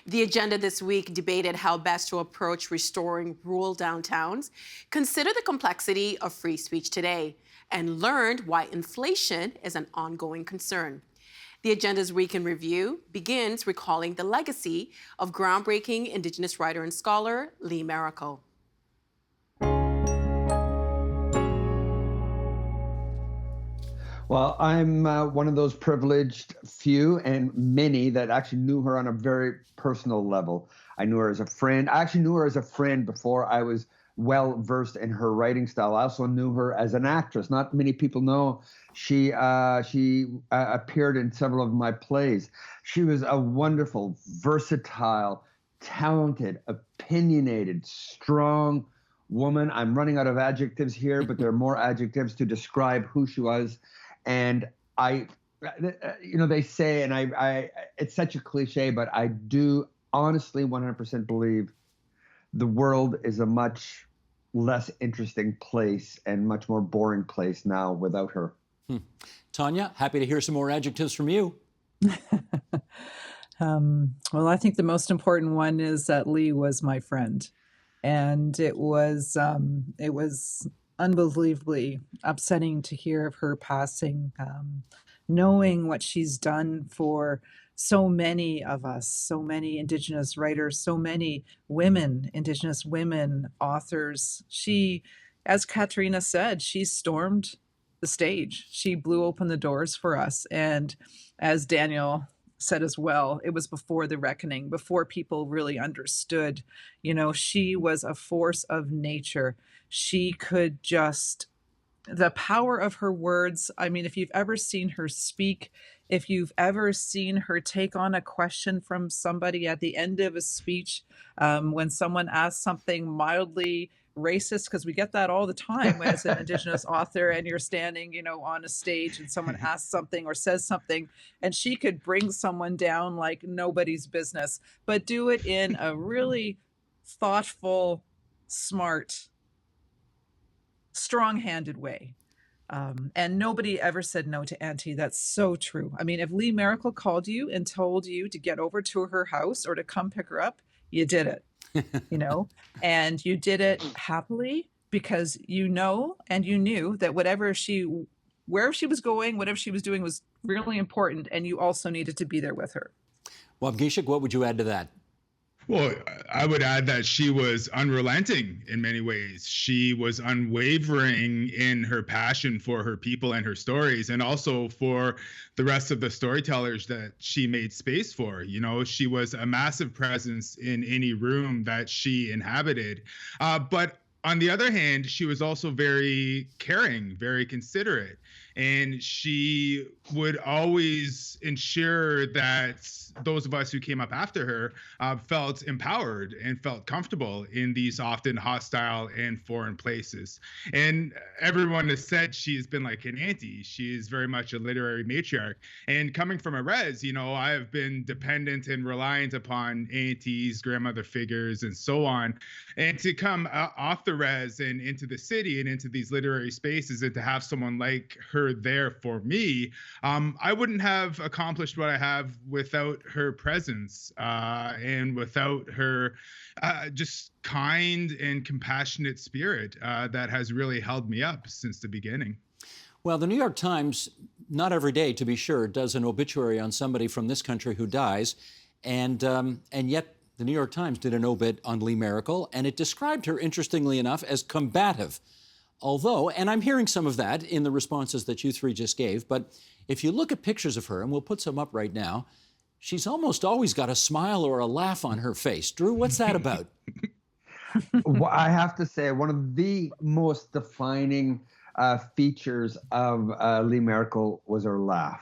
The agenda this week debated how best to approach restoring rural downtowns, consider the complexity of free speech today, and learned why inflation is an ongoing concern. The agenda's week in review begins recalling the legacy of groundbreaking Indigenous writer and scholar Lee MARACLE. Well, I'm one of those privileged few and many that actually knew her on a very personal level. I knew her as a friend. I actually knew her as a friend before I was well versed in her writing style. I also knew her as an actress. Not many people know she appeared in several of my plays. She was a wonderful, versatile, talented, opinionated, strong woman. I'm running out of adjectives here, but there are more adjectives to describe who she was. And they say, and I, it's such a cliche, but I do honestly 100% believe the world is a much less interesting place and much more boring place now without her. Tanya, happy to hear some more adjectives from you. Well, I think the most important one is that Lee was my friend. And it was unbelievably upsetting to hear of her passing, knowing what she's done for so many of us, so many Indigenous writers, so many women, Indigenous women authors. She, as Katrina said, she stormed the stage. She blew open the doors for us. And as Daniel said as well, it was before the reckoning, before people really understood. You know, she was a force of nature. She could just, the power of her words. I mean, if you've ever seen her speak, if you've ever seen her take on a question from somebody at the end of a speech, when someone asks something mildly racist, because we get that all the time as an Indigenous author, and you're standing, on a stage and someone asks something or says something, and she could bring someone down like nobody's business, but do it in a really thoughtful, smart, strong-handed way. And nobody ever said no to Auntie. That's so true. I mean, if Lee MARACLE called you and told you to get over to her house or to come pick her up, you did it. And you did it happily because and you knew that wherever she was going, whatever she was doing was really important, and you also needed to be there with her. Wabgishik, what would you add to that? Well, I would add that she was unrelenting in many ways. She was unwavering in her passion for her people and her stories, and also for the rest of the storytellers that she made space for. She was a massive presence in any room that she inhabited. But on the other hand, she was also very caring, very considerate. And she would always ensure that those of us who came up after her felt empowered and felt comfortable in these often hostile and foreign places. And everyone has said she's been like an auntie. She is very much a literary matriarch. And coming from a res, I have been dependent and reliant upon aunties, grandmother figures, and so on. And to come off the res and into the city and into these literary spaces, and to have someone like her there for me, I wouldn't have accomplished what I have without her presence and without her just kind and compassionate spirit that has really held me up since the beginning. Well, the New York Times, not every day to be sure, does an obituary on somebody from this country who dies, and yet the New York Times did an obit on Lee MARACLE, and it described her, interestingly enough, as combative. Although, and I'm hearing some of that in the responses that you three just gave, but if you look at pictures of her, and we'll put some up right now, she's almost always got a smile or a laugh on her face. Drew, what's that about? Well, I have to say, one of the most defining features of Lee MARACLE was her laugh.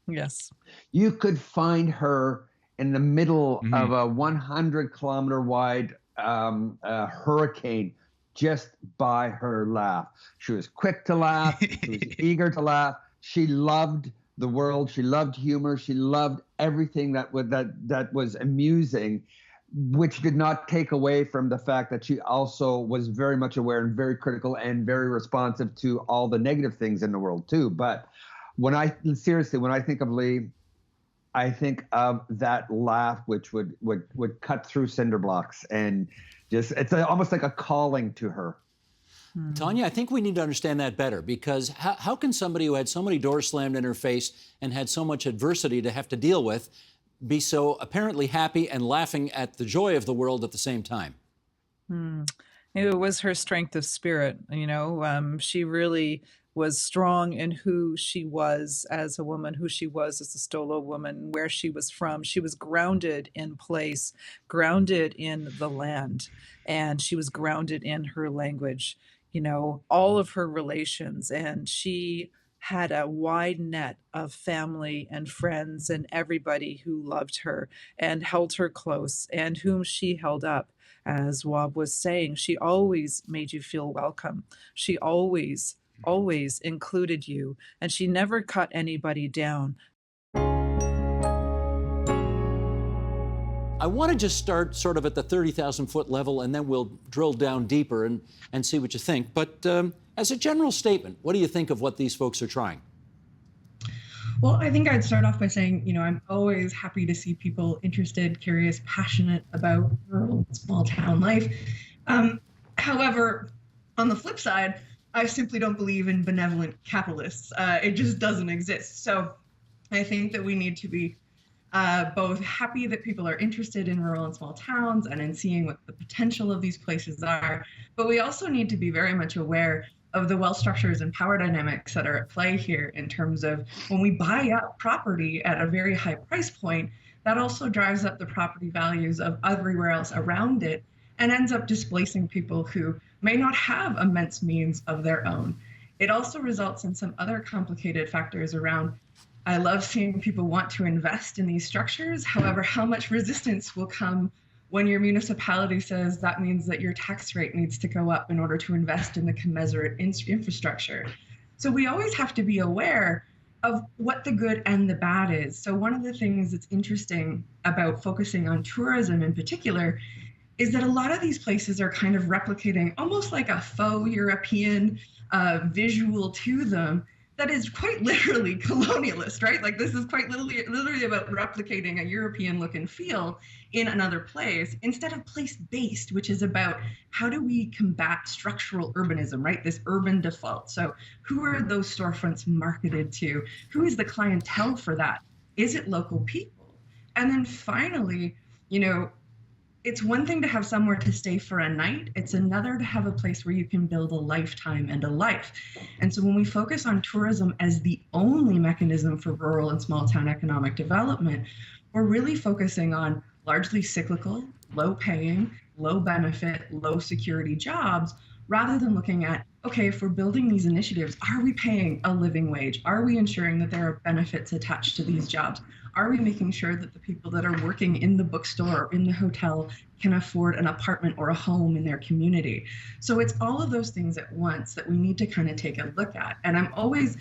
Yes. You could find her in the middle of a 100-kilometer wide hurricane just by her laugh. She was quick to laugh. She was eager to laugh. She loved the world. She loved humor. She loved everything that was amusing, which did not take away from the fact that she also was very much aware and very critical and very responsive to all the negative things in the world too. But when I think of Lee, I think of that laugh, which would cut through cinder blocks, and just almost like a calling to her. Tanya, I think we need to understand that better, because how can somebody who had so many doors slammed in her face and had so much adversity to have to deal with be so apparently happy and laughing at the joy of the world at the same time? It was her strength of spirit. She really was strong in who she was as a woman, who she was as a Stolo woman, where she was from. She was grounded in place, grounded in the land, and she was grounded in her language, all of her relations. And she had a wide net of family and friends and everybody who loved her and held her close and whom she held up. As Wab was saying, she always made you feel welcome. She always included you, and she never cut anybody down. I want to just start sort of at the 30,000-foot level, and then we'll drill down deeper and see what you think. But as a general statement, what do you think of what these folks are trying? Well, I think I'd start off by saying, I'm always happy to see people interested, curious, passionate about rural and small town life. However, on the flip side, I simply don't believe in benevolent capitalists. It just doesn't exist. So I think that we need to be both happy that people are interested in rural and small towns and in seeing what the potential of these places are. But we also need to be very much aware of the wealth structures and power dynamics that are at play here, in terms of when we buy up property at a very high price point, that also drives up the property values of everywhere else around it and ends up displacing people who may not have immense means of their own. It also results in some other complicated factors around, I love seeing people want to invest in these structures. However, how much resistance will come when your municipality says that means that your tax rate needs to go up in order to invest in the commensurate infrastructure. So we always have to be aware of what the good and the bad is. So one of the things that's interesting about focusing on tourism in particular is that a lot of these places are kind of replicating almost like a faux European visual to them that is quite literally colonialist, right? Like, this is quite literally about replicating a European look and feel in another place instead of place-based, which is about how do we combat structural urbanism, right? This urban default. So who are those storefronts marketed to? Who is the clientele for that? Is it local people? And then finally, it's one thing to have somewhere to stay for a night. It's another to have a place where you can build a lifetime and a life. And so when we focus on tourism as the only mechanism for rural and small town economic development, we're really focusing on largely cyclical, low paying, low benefit, low security jobs, rather than looking at, okay, if we're building these initiatives, are we paying a living wage? Are we ensuring that there are benefits attached to these jobs? Are we making sure that the people that are working in the bookstore or in the hotel can afford an apartment or a home in their community? So it's all of those things at once that we need to kind of take a look at. And I'm always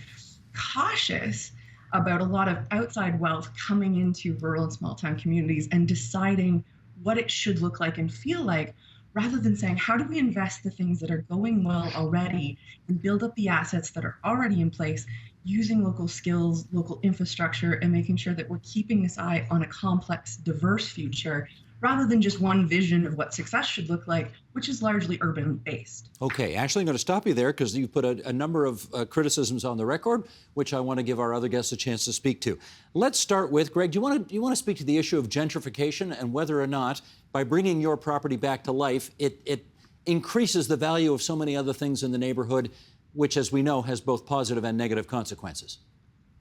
cautious about a lot of outside wealth coming into rural and small town communities and deciding what it should look like and feel like, rather than saying, how do we invest the things that are going well already and build up the assets that are already in place, using local skills, local infrastructure, and making sure that we're keeping this eye on a complex, diverse future, rather than just one vision of what success should look like, which is largely urban-based. Okay, Ashley, I'm going to stop you there because you put a number of criticisms on the record, which I want to give our other guests a chance to speak to. Let's start with, Greg, do you want to speak to the issue of gentrification and whether or not, by bringing your property back to life, it increases the value of so many other things in the neighborhood, which, as we know, has both positive and negative consequences?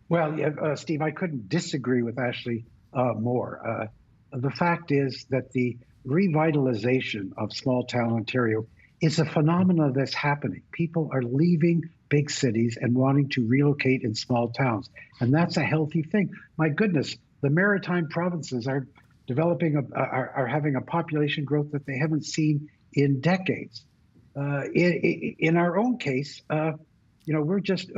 Well, yeah, Steve, I couldn't disagree with Ashley more. The fact is that the revitalization of small-town Ontario is a phenomenon that's happening. People are leaving big cities and wanting to relocate in small towns, and that's a healthy thing. My goodness, the maritime provinces are are having a population growth that they haven't seen in decades. In our own case, we're just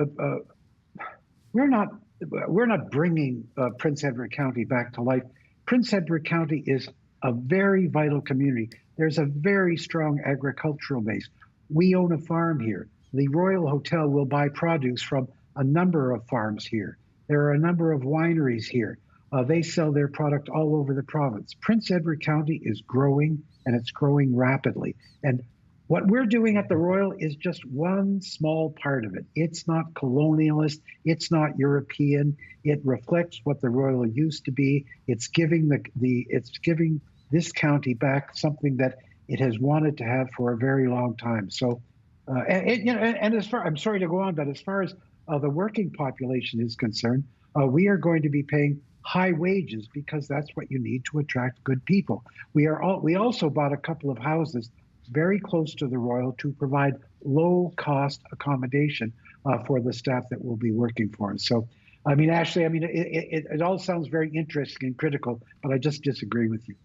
we're not bringing Prince Edward County back to life. Prince Edward County is a very vital community. There's a very strong agricultural base. We own a farm here. The Royal Hotel will buy produce from a number of farms here. There are a number of wineries here. They sell their product all over the province. Prince Edward County is growing, and it's growing rapidly. And what we're doing at the Royal is just one small part of it. It's not colonialist. It's not European. It reflects what the Royal used to be. It's giving it's giving this county back something that it has wanted to have for a very long time. So, and as far, I'm sorry to go on, but as far as the working population is concerned, we are going to be paying high wages because that's what you need to attract good people. We also bought a couple of houses very close to the Royal to provide low-cost accommodation for the staff that will be working for us. So, I mean, Ashley, I mean, it all sounds very interesting and critical, but I just disagree with you.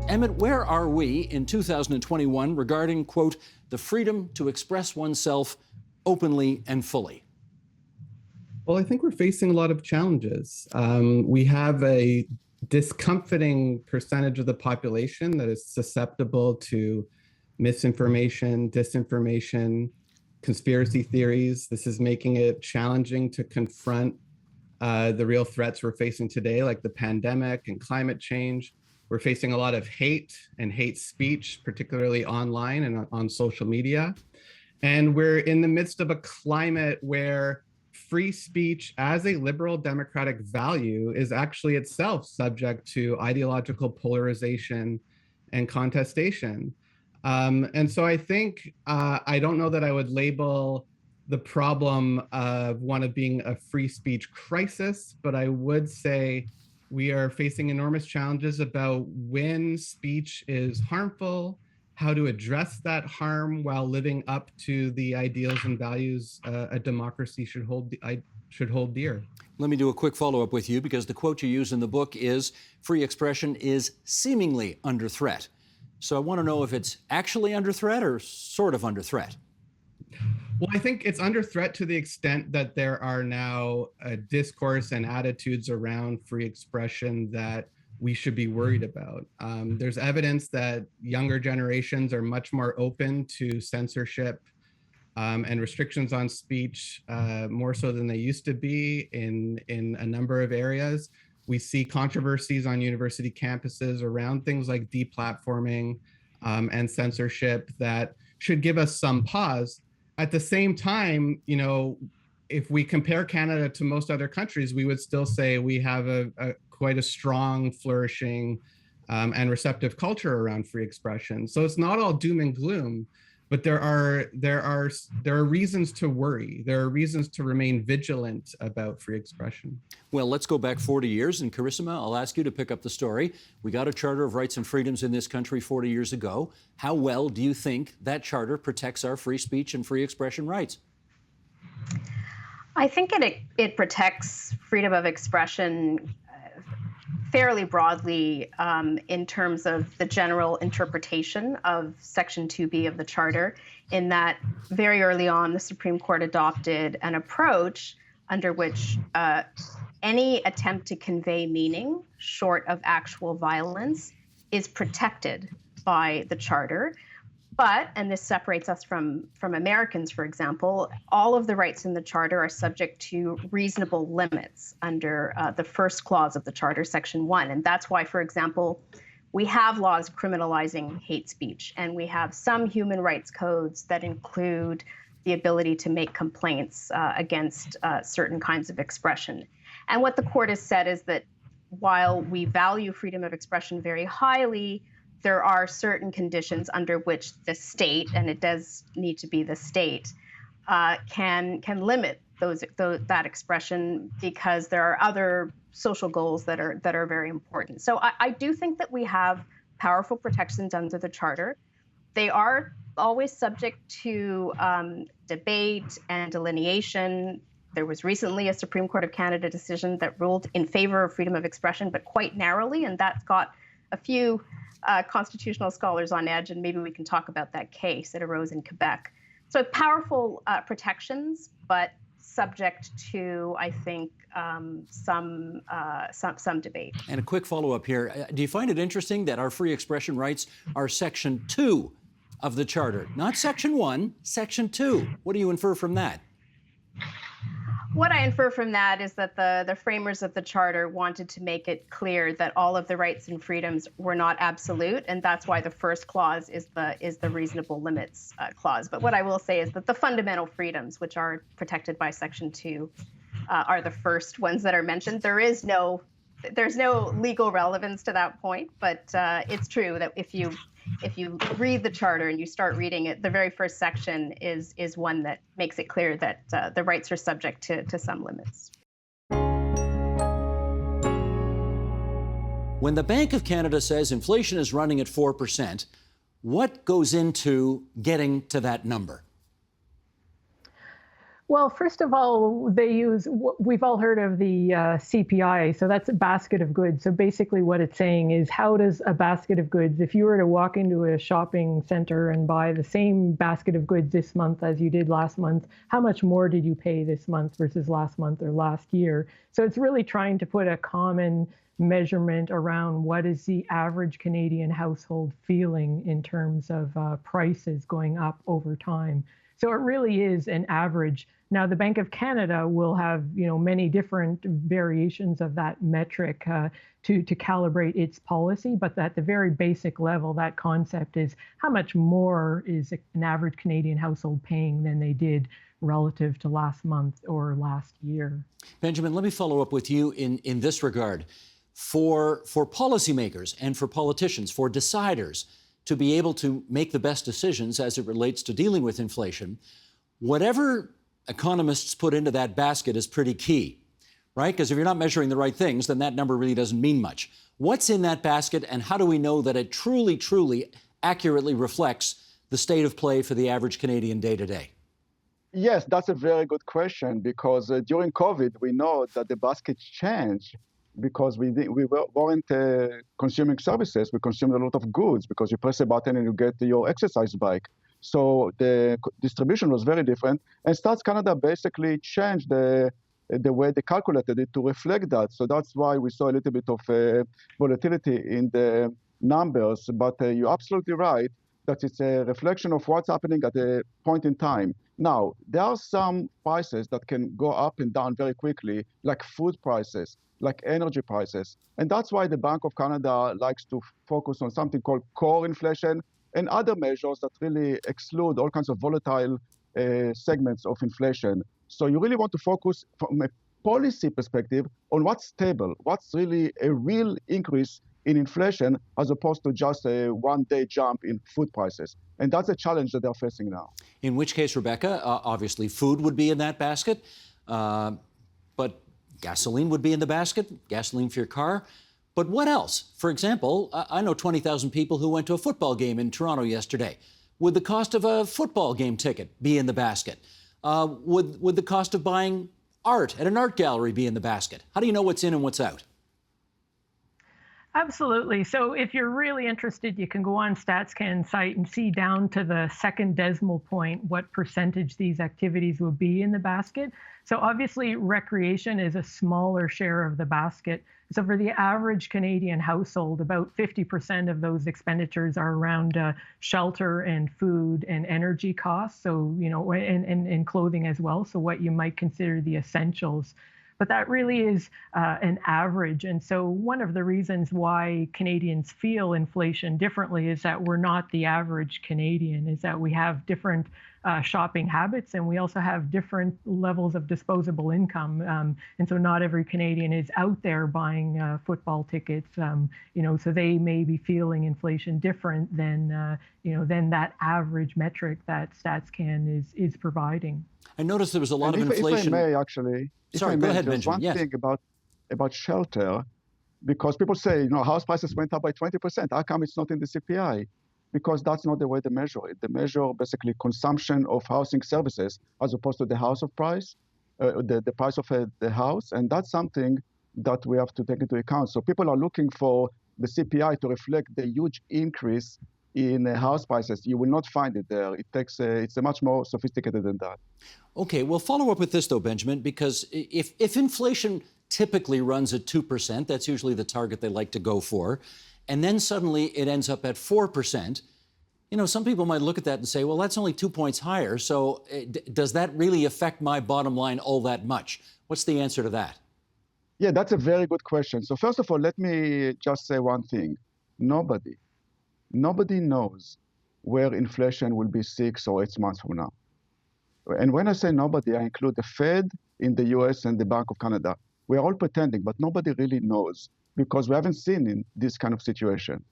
Emmett, where are we in 2021 regarding, quote, the freedom to express oneself openly and fully? Well, I think we're facing a lot of challenges. We have a discomforting percentage of the population that is susceptible to misinformation, disinformation, conspiracy theories. This is making it challenging to confront the real threats we're facing today, like the pandemic and climate change. We're facing a lot of hate and hate speech, particularly online and on social media. And we're in the midst of a climate where free speech as a liberal democratic value is actually itself subject to ideological polarization and contestation. And so I think, I don't know that I would label the problem of one of being a free speech crisis, but I would say we are facing enormous challenges about when speech is harmful, how to address that harm while living up to the ideals and values a democracy should hold dear. Let me do a quick follow-up with you, because the quote you use in the book is, free expression is seemingly under threat. So I want to know if it's actually under threat or sort of under threat. Well, I think it's under threat to the extent that there are now a discourse and attitudes around free expression that we should be worried about. There's evidence that younger generations are much more open to censorship and restrictions on speech, more so than they used to be in a number of areas. We see controversies on university campuses around things like deplatforming and censorship that should give us some pause. At the same time, you know, if we compare Canada to most other countries, we would still say we have quite a strong, flourishing, and receptive culture around free expression. So it's not all doom and gloom, but there are reasons to worry. There are reasons to remain vigilant about free expression. Well, let's go back 40 years. And Carissima, I'll ask you to pick up the story. We got a Charter of Rights and Freedoms in this country 40 years ago. How well do you think that charter protects our free speech and free expression rights? I think it protects freedom of expression fairly broadly in terms of the general interpretation of Section 2B of the Charter, in that very early on, the Supreme Court adopted an approach under which any attempt to convey meaning short of actual violence is protected by the Charter. But, and this separates us from Americans, for example, all of the rights in the Charter are subject to reasonable limits under the first clause of the Charter, Section 1. And that's why, for example, we have laws criminalizing hate speech, and we have some human rights codes that include the ability to make complaints against certain kinds of expression. And what the court has said is that while we value freedom of expression very highly, there are certain conditions under which the state, and it does need to be the state, can limit that expression, because there are other social goals that are very important. So I do think that we have powerful protections under the Charter. They are always subject to debate and delineation. There was recently a Supreme Court of Canada decision that ruled in favor of freedom of expression, but quite narrowly, and that's got a few constitutional scholars on edge, and maybe we can talk about that case that arose in Quebec. So powerful protections, but subject to, I think, some debate. And a quick follow-up here. Do you find it interesting that our free expression rights are Section 2 of the Charter? Not Section 1, Section 2. What do you infer from that? What I infer from that is that the framers of the charter wanted to make it clear that all of the rights and freedoms were not absolute, and that's why the first clause is the reasonable limits clause. But what I will say is that the fundamental freedoms, which are protected by Section 2, are the first ones that are mentioned. There's no legal relevance to that point, but it's true that if you read the charter and you start reading it, the very first section is one that makes it clear that the rights are subject to some limits. When the Bank of Canada says inflation is running at 4%, what goes into getting to that number? Well, first of all, we've all heard of the CPI, so that's a basket of goods. So basically what it's saying is, how does a basket of goods, if you were to walk into a shopping center and buy the same basket of goods this month as you did last month, how much more did you pay this month versus last month or last year? So it's really trying to put a common measurement around what is the average Canadian household feeling in terms of prices going up over time. So it really is an average. Now, the Bank of Canada will have, many different variations of that metric to calibrate its policy, but at the very basic level, that concept is how much more is an average Canadian household paying than they did relative to last month or last year. Benjamin, let me follow up with you in this regard. For policymakers and for politicians, for deciders, to be able to make the best decisions as it relates to dealing with inflation, whatever economists put into that basket is pretty key, right? Because if you're not measuring the right things, then that number really doesn't mean much. What's in that basket, and how do we know that it truly, truly accurately reflects the state of play for the average Canadian day to day? Yes, that's a very good question, because during COVID, we know that the basket changed because we weren't consuming services. We consumed a lot of goods because you press a button and you get your exercise bike. So the distribution was very different. And Stats Canada basically changed the way they calculated it to reflect that. So that's why we saw a little bit of volatility in the numbers. But you're absolutely right that it's a reflection of what's happening at a point in time. Now, there are some prices that can go up and down very quickly, like food prices, like energy prices. And that's why the Bank of Canada likes to focus on something called core inflation and other measures that really exclude all kinds of volatile segments of inflation. So you really want to focus from a policy perspective on what's stable, what's really a real increase in inflation, as opposed to just a one-day jump in food prices. And that's a challenge that they're facing now. In which case, Rebecca, obviously food would be in that basket, but gasoline would be in the basket, gasoline for your car. But what else? For example, I know 20,000 people who went to a football game in Toronto yesterday. Would the cost of a football game ticket be in the basket? Would the cost of buying art at an art gallery be in the basket? How do you know what's in and what's out? Absolutely. So if you're really interested, you can go on StatsCan's site and see down to the second decimal point what percentage these activities will be in the basket. So obviously recreation is a smaller share of the basket. So for the average Canadian household, about 50% of those expenditures are around shelter and food and energy costs. So, and clothing as well. So what you might consider the essentials. But that really is an average. And so one of the reasons why Canadians feel inflation differently is that we're not the average Canadian, is that we have different shopping habits, and we also have different levels of disposable income. And so not every Canadian is out there buying football tickets, so they may be feeling inflation different than that average metric that StatsCan is providing. I noticed there was a lot of inflation. If I may, actually. Sorry, go ahead, Benjamin. One thing about shelter, because people say, house prices went up by 20%. How come it's not in the CPI? Because that's not the way they measure it. They measure basically consumption of housing services as opposed to the price of the house. And that's something that we have to take into account. So people are looking for the CPI to reflect the huge increase in house prices. You will not find it there. It's much more sophisticated than that. Okay, well, follow up with this, though, Benjamin, because if inflation typically runs at 2%, that's usually the target they like to go for, and then suddenly it ends up at 4%, You know, some people might look at that and say, well, that's only 2 points higher, so does that really affect my bottom line all that much? What's the answer to that? Yeah, that's a very good question. So first of all, let me just say one thing. Nobody knows where inflation will be 6 or 8 months from now. And when I say nobody, I include the Fed in the US and the Bank of Canada. We are all pretending, but nobody really knows because we haven't seen in this kind of situation.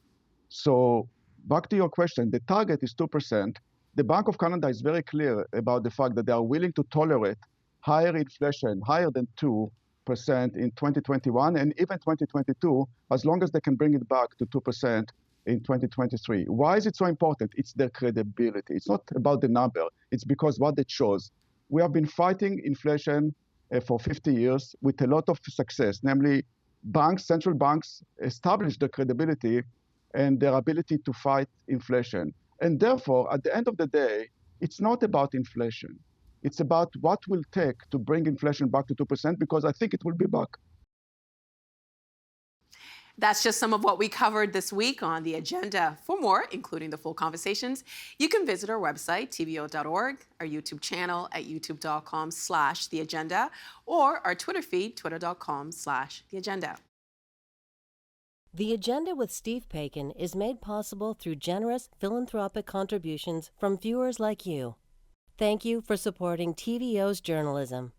So back to your question, the target is 2%. The Bank of Canada is very clear about the fact that they are willing to tolerate higher inflation, higher than 2% in 2021 and even 2022, as long as they can bring it back to 2% in 2023. Why is it so important? It's their credibility. It's not about the number. It's because what it shows. We have been fighting inflation for 50 years with a lot of success, namely banks, central banks established their credibility and their ability to fight inflation. And therefore, at the end of the day, it's not about inflation. It's about what will take to bring inflation back to 2%, because I think it will be back. That's just some of what we covered this week on The Agenda. For more, including the full conversations, you can visit our website, tvo.org, our YouTube channel at youtube.com/theagenda, or our Twitter feed, twitter.com/theagenda. The Agenda with Steve Paikin is made possible through generous philanthropic contributions from viewers like you. Thank you for supporting TVO's journalism.